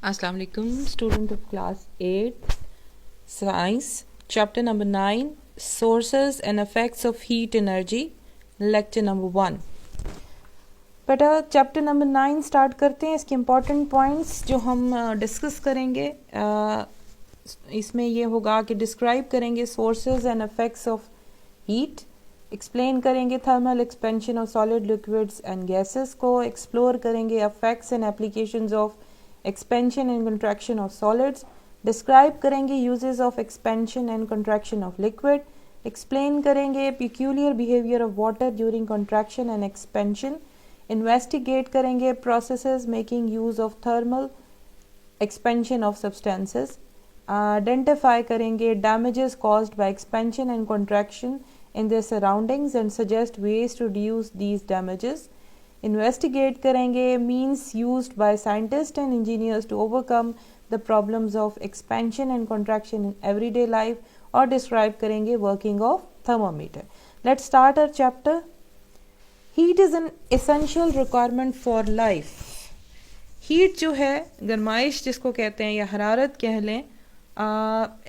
Assalamu alaikum, student of class 8 science, chapter number 9, sources and effects of heat energy, lecture number 1. बेटा chapter number 9 start करते हैं। इसके important points जो हम discuss करेंगे इसमें ये होगा कि डिस्क्राइब करेंगे sources and effects of heat, explain करेंगे thermal expansion of solid liquids and gases को, एक्सप्लोर करेंगे effects and applications of expansion and contraction of solids, describe करेंगे uses of expansion and contraction of liquid, explain करेंगे peculiar behavior of water during contraction and expansion, investigate करेंगे processes making use of thermal expansion of substances, identify करेंगे damages caused by expansion and contraction in their surroundings and suggest ways to reduce these damages. Investigate करेंगे means used by scientist and engineers to overcome the problems of expansion and contraction in everyday life, और describe करेंगे working of thermometer. Let's start our chapter. Heat is an essential requirement for life. Heat जो है, गर्माइश जिसको कहते हैं या हरारत कह लें,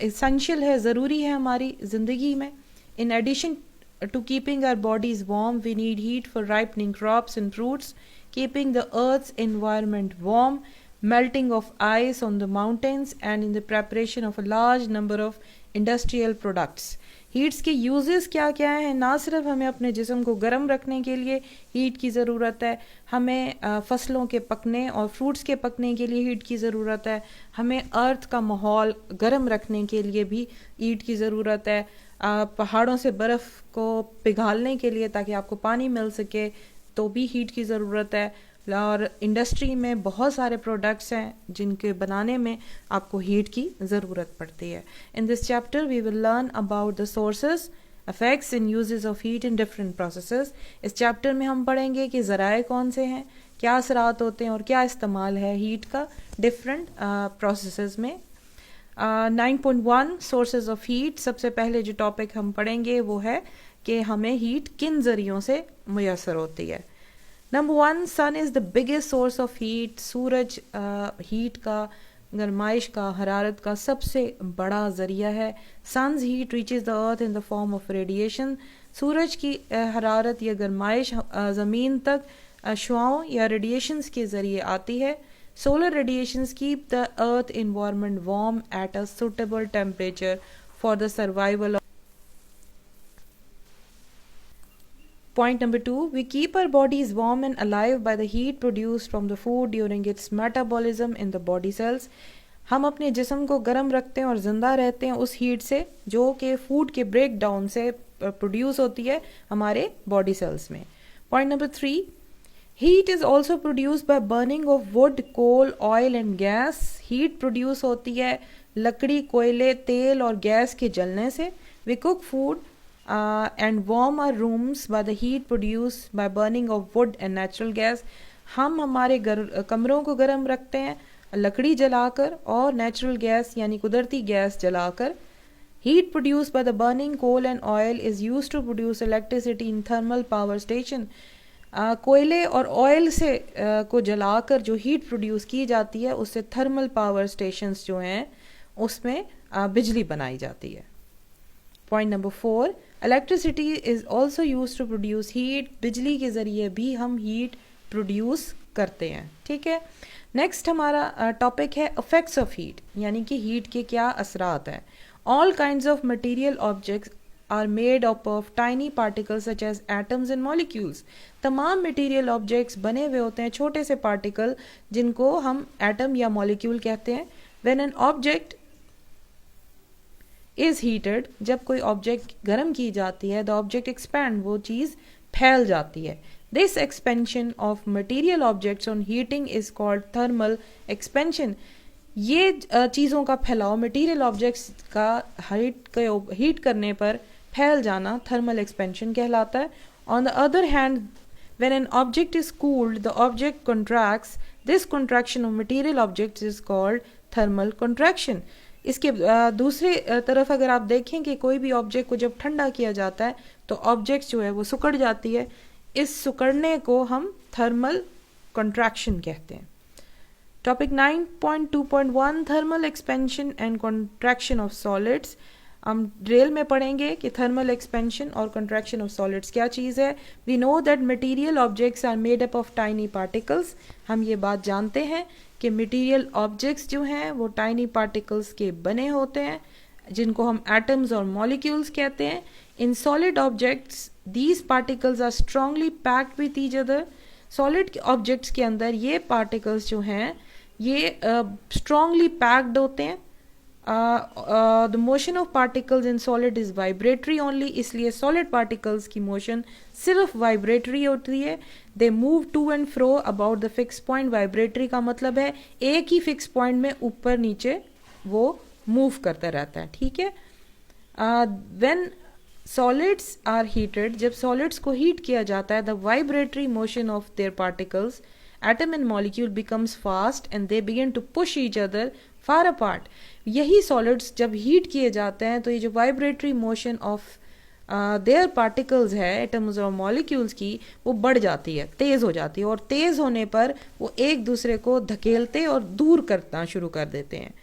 एसेंशियल है, ज़रूरी है हमारी ज़िंदगी में। In addition to keeping our bodies warm, we need heat for ripening crops and fruits, keeping the earth's environment warm, melting of ice on the mountains, and in the preparation of a large number of industrial products. Heats के uses क्या क्या हैं? ना सिर्फ हमें अपने जिस्म को गर्म रखने के लिए हीट की ज़रूरत है, हमें फसलों के पकने और फ्रूट्स के पकने के लिए हीट की ज़रूरत है, हमें अर्थ का माहौल गर्म रखने के लिए भी हीट की ज़रूरत है, पहाड़ों से बर्फ़ को पिघालने के लिए ताकि आपको पानी मिल सके तो भी हीट की ज़रूरत है, और इंडस्ट्री में बहुत सारे प्रोडक्ट्स हैं जिनके बनाने में आपको हीट की ज़रूरत पड़ती है। In this chapter we will learn about the sources, effects and uses of heat in different processes. इस चैप्टर में हम पढ़ेंगे कि ज़राए कौन से हैं, क्या असरात होते हैं और क्या इस्तेमाल है हीट का डिफरेंट प्रोसेसेस में। 9.1 सोर्सेज ऑफ हीट। सबसे पहले जो टॉपिक हम पढ़ेंगे वो है कि हमें हीट किन ज़रियों से मुयसर होती है। Number 1, sun is the biggest source of heat. सूरज हीट का, गर्माइश का, हरारत का सबसे बड़ा ज़रिया है। Sun's heat reaches the earth in the form of radiation. सूरज की हरारत या गर्माइश ज़मीन तक शुआओं या रेडिएशंस के ज़रिए आती है। Solar radiations keep the earth environment warm at a suitable temperature for the survival of. Point number 2, we keep our bodies warm and alive by the heat produced from the food during its metabolism in the body cells. हम अपने जिस्म को गर्म रखते हैं और ज़िंदा रहते हैं उस हीट से जो कि फूड के ब्रेक डाउन से प्रोड्यूस होती है हमारे बॉडी सेल्स में। Point number 3, heat is also produced by burning of wood, coal, oil and gas. Heat produce होती है लकड़ी, कोयले, तेल और गैस के जलने से। We cook food and warm our rooms by the heat produced by burning of wood and natural gas. हम हमारे कमरों को गर्म रखते हैं लकड़ी जलाकर और नेचुरल गैस यानी कुदरती गैस जलाकर। Heat produced by the burning coal and oil is used to produce electricity in thermal power station. कोयले और ऑयल से को जलाकर जो हीट प्रोड्यूस की जाती है उससे थर्मल पावर स्टेशंस जो हैं उसमें बिजली बनाई जाती है। Point number 4, electricity is also use to produce heat. बिजली के ज़रिए भी हम हीट प्रोड्यूस करते हैं। ठीक है, नेक्स्ट हमारा टॉपिक है इफेक्ट्स ऑफ हीट, यानी कि हीट के क्या असरात हैं। All kinds of material objects are made up of tiny particles such as atoms and molecules. तमाम मटेरियल ऑब्जेक्ट्स बने हुए होते हैं छोटे से पार्टिकल जिनको हम एटम या मॉलिक्यूल कहते हैं। When an object is heated, जब कोई ऑब्जेक्ट गर्म की जाती है, the object expand, वो चीज़ फैल जाती है। This expansion of material objects on heating is called thermal expansion. ये चीज़ों का फैलाव मटेरियल ऑब्जेक्ट्स का हीट करने पर फैल जाना थर्मल एक्सपेंशन कहलाता है। On the other hand, when an object is cooled the object contracts. This contraction of material objects is called thermal contraction. इसके दूसरी तरफ अगर आप देखें कि कोई भी ऑब्जेक्ट को जब ठंडा किया जाता है तो ऑब्जेक्ट जो है वो सिकुड़ जाती है। इस सिकुड़ने को हम थर्मल कॉन्ट्रैक्शन कहते हैं। Topic 9.2.1 thermal expansion and contraction of solids. हम ड्रिल में पढ़ेंगे कि थर्मल एक्सपेंशन और कॉन्ट्रैक्शन ऑफ सॉलिड्स क्या चीज़ है। We know that material objects are made up of tiny particles. हम ये बात जानते हैं कि मटेरियल ऑब्जेक्ट्स जो हैं वो टाइनी पार्टिकल्स के बने होते हैं, जिनको हम एटम्स और मॉलिक्यूल्स कहते हैं। In solid objects these particles are strongly packed with each other. Solid objects के अंदर ये पार्टिकल्स जो हैं ये स्ट्रांगली पैक्ड होते हैं। The motion of particles in solid is vibratory only, इसलिए सॉलिड पार्टिकल्स की मोशन सिर्फ वाइब्रेटरी होती है। They move to and fro about the fix point. Vibratory का मतलब है एक ही फिक्स पॉइंट में ऊपर नीचे वो मूव करता रहता है, ठीक है। व्हेन सॉलिड्स आर हीटेड, जब सॉलिड्स को हीट किया जाता है, the vibratory motion of their particles atom and molecule becomes fast and they begin to push each other far apart. यही सॉलिड्स जब हीट किए जाते हैं तो ये जो vibratory motion of their particles है एटम्स और मॉलिक्यूल्स की, वो बढ़ जाती है, तेज हो जाती है, और तेज होने पर वो एक दूसरे को धकेलते और दूर करना शुरू कर देते हैं।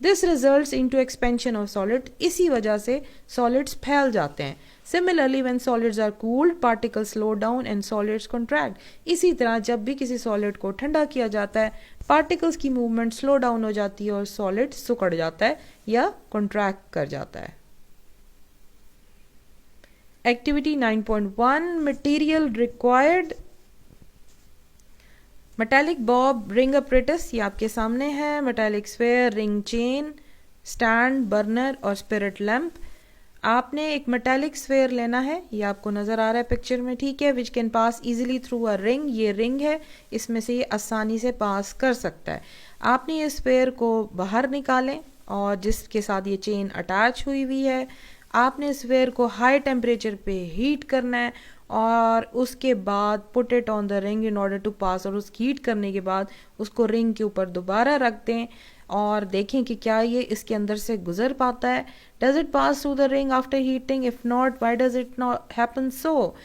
This results into expansion of solid. इसी वजह से सॉलिड्स फैल जाते हैं। Similarly when solids are cooled particles slow down and solids contract. इसी तरह जब भी किसी सॉलिड को ठंडा किया जाता है, पार्टिकल्स की मूवमेंट स्लो डाउन हो जाती है और सॉलिड सिकुड़ जाता है या कॉन्ट्रैक्ट कर जाता है। Activity 9.1 material required. Metallic Bob, ring apparatus, ये आपके सामने है। Metallic sphere, ring chain, stand, burner और स्पिरिट लैंप। आपने एक मेटालिक स्फेयर लेना है, ये आपको नजर आ रहा है पिक्चर में, ठीक है। Which can pass easily through a ring. ये रिंग है, इसमें से ये आसानी से पास कर सकता है। आपने ये स्फेयर को बाहर निकालें और जिसके साथ ये चेन अटैच हुई हुई है, आपने स्फेयर को हाई टेम्परेचर पे हीट करना है और उसके बाद put it on the ring in order to pass. और उस हीट करने के बाद उसको रिंग के ऊपर दोबारा रख दें और देखें कि क्या ये इसके अंदर से गुजर पाता है। Does it pass through the ring after heating? If not, why does it not happen so?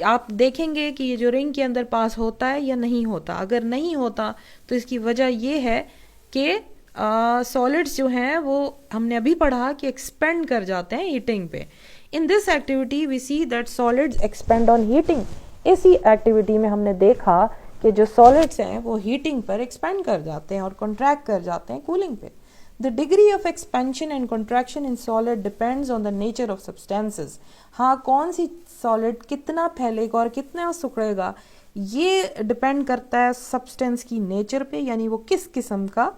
आप देखेंगे कि ये जो रिंग के अंदर पास होता है या नहीं होता। अगर नहीं होता तो इसकी वजह ये है कि सॉलिड्स जो हैं वो हमने अभी पढ़ा कि एक्सपेंड कर जाते हैं हीटिंग पे। In this activity we see that solids expand on heating. इसी एक्टिविटी में हमने देखा कि जो सॉलिड्स हैं वो हीटिंग पर एक्सपेंड कर जाते हैं और कॉन्ट्रैक्ट कर जाते हैं कूलिंग पे। The degree of expansion and contraction in solid depends on the nature of substances. हाँ, कौन सी सॉलिड कितना फैलेगा और कितना सिकुड़ेगा, ये डिपेंड करता है सब्सटेंस की नेचर पे, यानी वो किस किस्म का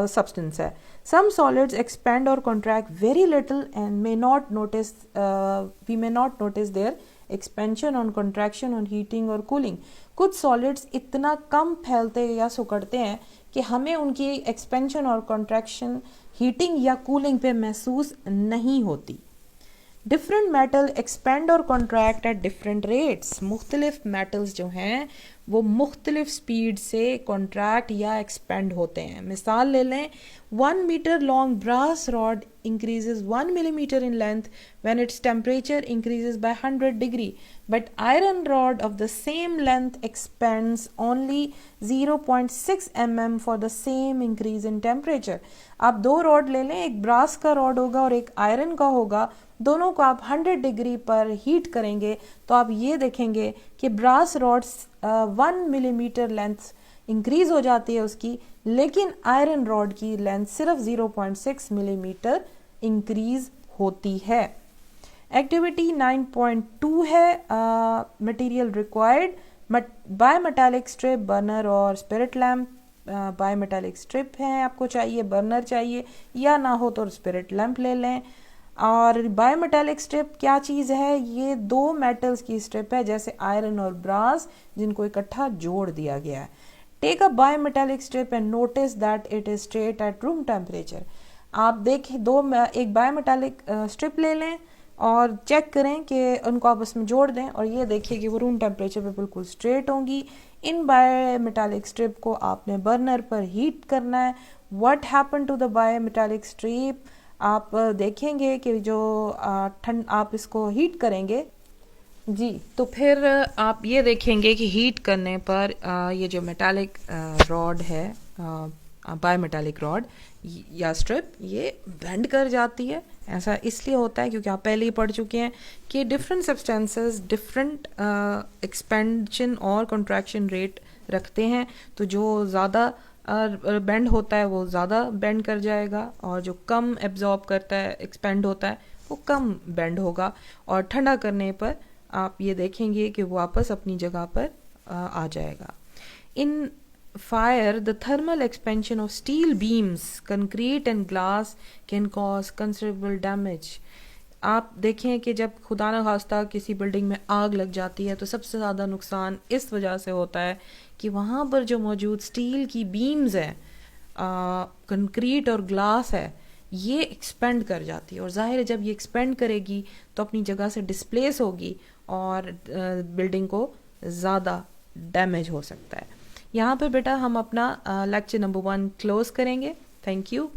substance है। Some solids expand or contract very little and may not notice we may not notice their expansion or contraction on heating or cooling। कुछ solids इतना कम फैलते या सिकुड़ते हैं कि हमें उनकी expansion और contraction heating या cooling पे महसूस नहीं होती। डिफरेंट मेटल एक्सपेंड और कॉन्ट्रैक्ट एट डिफरेंट रेट्स। मुख्तलिफ मेटल्स जो हैं वो मुख्तलिफ स्पीड से कॉन्ट्रैक्ट या एक्सपेंड होते हैं। मिसाल ले लें, 1 metre long brass rod increases 1 millimeter in length when its temperature increases by 100 degree, but iron rod of the same length expands only 0.6 mm for the same increase in temperature। आप दो rod ले लें, एक brass का rod होगा और एक iron का होगा, दोनों को आप 100 डिग्री पर हीट करेंगे तो आप ये देखेंगे कि brass rod 1 millimetre length increase हो जाती है उसकी, लेकिन आयरन रॉड की लेंथ सिर्फ 0.6 मिलीमीटर इंक्रीज होती है। एक्टिविटी 9.2 है material required. Bimetallic strip, burner और spirit lamp. Bimetallic strip है आपको चाहिए, बर्नर चाहिए, या ना हो तो स्पिरिट लैम्प ले लें। और बाय मेटालिक स्ट्रिप क्या चीज़ है? ये दो मेटल्स की स्ट्रिप है, जैसे आयरन और ब्रास, जिनको इकट्ठा जोड़ दिया गया है। Take a bimetallic strip and notice that it is straight at room temperature. आप देखें, एक बाय मेटालिक स्ट्रिप ले लें और चेक करें कि उनको आपस में जोड़ दें और ये देखिए कि वो रूम टेम्परेचर पे बिल्कुल स्ट्रेट होंगी। इन बाय मेटालिक स्ट्रिप को आपने बर्नर पर हीट करना है। What happen to the bimetallic strip? आप देखेंगे कि जो आप इसको हीट करेंगे जी, तो फिर आप ये देखेंगे कि हीट करने पर ये जो मेटालिक रॉड है, बाय मेटालिक रॉड या स्ट्रिप, ये बेंड कर जाती है। ऐसा इसलिए होता है क्योंकि आप पहले ही पढ़ चुके हैं कि डिफरेंट सब्सटेंसेस डिफरेंट एक्सपेंशन और कंट्रैक्शन रेट रखते हैं। तो जो ज़्यादा बेंड होता है वो ज़्यादा बेंड कर जाएगा, और जो कम एब्जॉर्ब करता है, एक्सपेंड होता है, वो कम बेंड होगा। और ठंडा करने पर आप ये देखेंगे कि वो वापस अपनी जगह पर आ जाएगा। इन fire, the thermal expansion of steel beams, concrete and glass can cause considerable damage. आप देखें कि जब खुदा न खास्ता किसी बिल्डिंग में आग लग जाती है तो सबसे ज़्यादा नुकसान इस वजह से होता है कि वहाँ पर जो मौजूद स्टील की बीम्स हैं, कंक्रीट और ग्लास है, ये एक्सपेंड कर जाती है। और जाहिर है जब ये एक्सपेंड करेगी तो अपनी जगह से डिस्प्लेस होगी और बिल्डिंग को ज़्यादा डैमेज हो सकता है। यहाँ पर बेटा हम अपना लेक्चर नंबर 1 क्लोज करेंगे। Thank you.